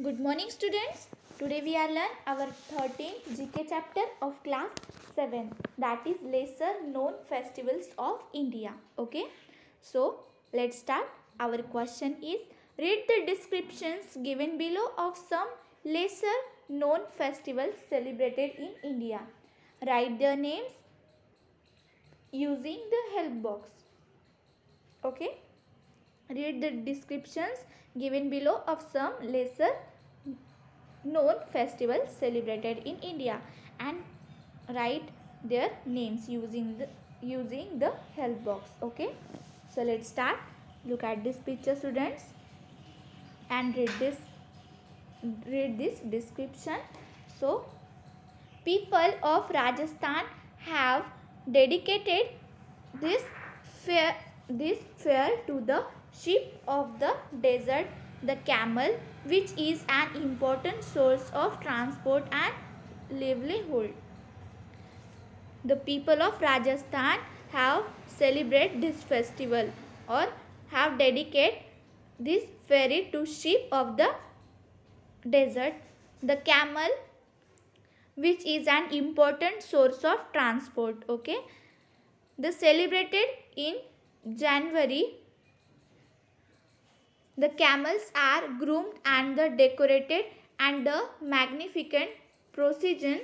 Good morning students. Today we are learn our 13th GK chapter of class 7, that is lesser known festivals of India. Okay. So let's start. Our question is, read the descriptions given below of some lesser known festivals celebrated in India. Write their names using the help box. Okay. Read the descriptions given below of some lesser known festivals celebrated in India and write their names using the help box. Okay, so let's start. Look at this picture students and read this description. So people of Rajasthan have dedicated this fair to the sheep of the desert, the camel, which is an important source of transport and livelihood. The people of Rajasthan have celebrated this festival or have dedicated this ferry to sheep of the desert, the camel, which is an important source of transport. Okay, the celebrated in January. The camels are groomed and the decorated, and the magnificent procession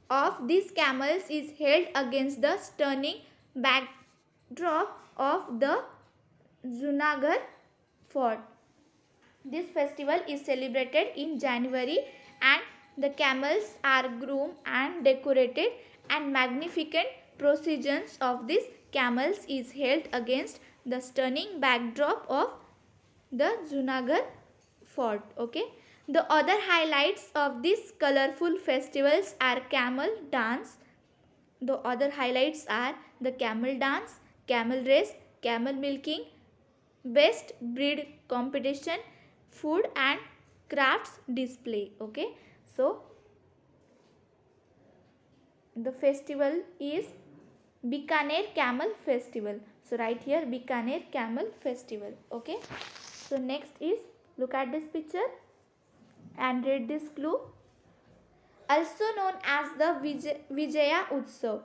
of these camels is held against the stunning backdrop of the Junagadh fort. This festival is celebrated in January and the camels are groomed and decorated, and magnificent processions of these camels is held against the stunning backdrop of the Junagadh fort. Okay. The other highlights of these colorful festivals are camel dance. The other highlights are the camel dance, camel race, camel milking, best breed competition, food and crafts display. Okay. So the festival is Bikaner Camel Festival. So write here Bikaner Camel Festival. Okay. So next is, look at this picture and read this clue. Also known as the Vijaya Utsav.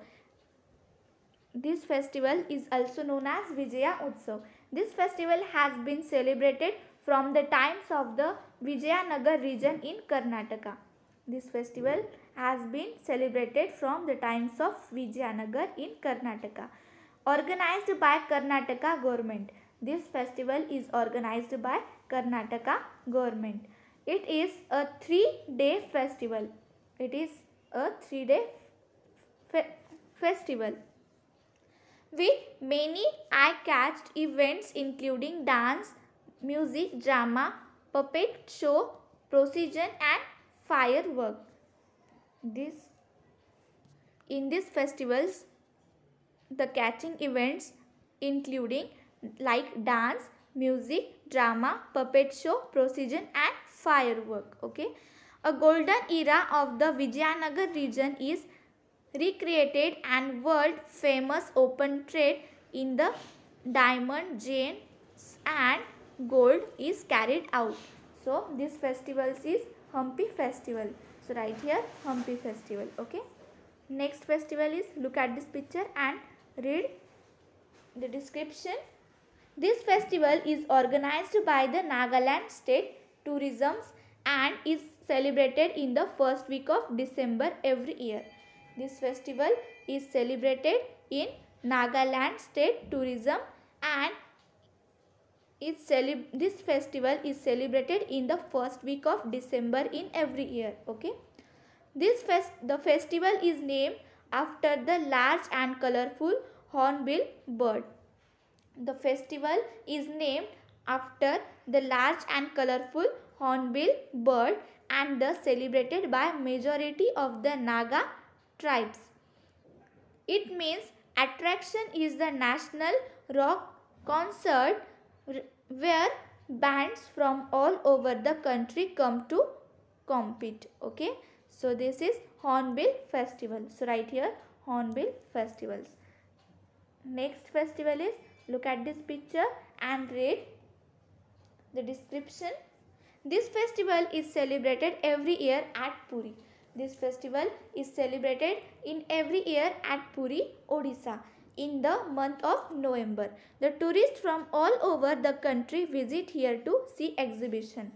This festival is also known as Vijaya Utsav. This festival has been celebrated from the times of the Vijayanagar region in Karnataka. This festival has been celebrated from the times of Vijayanagar in Karnataka. Organized by Karnataka government. This festival is organized by Karnataka government. It is a 3-day festival. It is a 3-day festival with many eye-catching events including dance, music, drama, puppet show, procession and firework. In these festivals, the catching events including like dance, music, drama, puppet show, procession and firework. Okay. A golden era of the Vijayanagar region is recreated and world famous open trade in the diamond, gems and gold is carried out. So this festival is Hampi festival. So write here Hampi festival. Okay. Next festival is, look at this picture and read the description. This festival is organized by the Nagaland State Tourism and is celebrated in the first week of December every year. This festival is celebrated in Nagaland State Tourism and this festival is celebrated in the first week of December in every year. Okay. The festival is named after the large and colorful hornbill bird. The festival is named after the large and colorful hornbill bird and thus celebrated by majority of the Naga tribes. It means attraction is the national rock concert where bands from all over the country come to compete. Okay. So this is Hornbill Festival. So write here Hornbill Festivals. Next festival is, look at this picture and read the description. This festival is celebrated every year at Puri. This festival is celebrated in every year at Puri, Odisha, in the month of November. The tourists from all over the country visit here to see exhibition.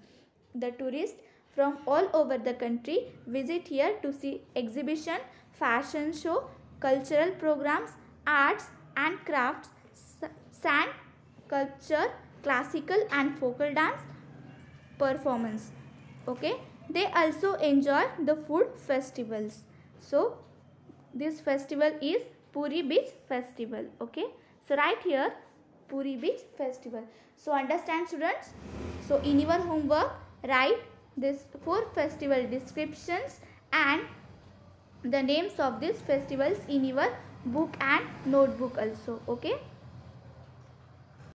The tourists from all over the country visit here to see exhibition, fashion show, cultural programs, arts and crafts, sand sculpture, classical and folk dance performance. Okay, they also enjoy the food festivals. So this festival is Puri Beach Festival. Okay, so right here Puri Beach Festival. So understand students. So in your homework write this 4 festival descriptions and the names of these festivals in your book and notebook also. Okay.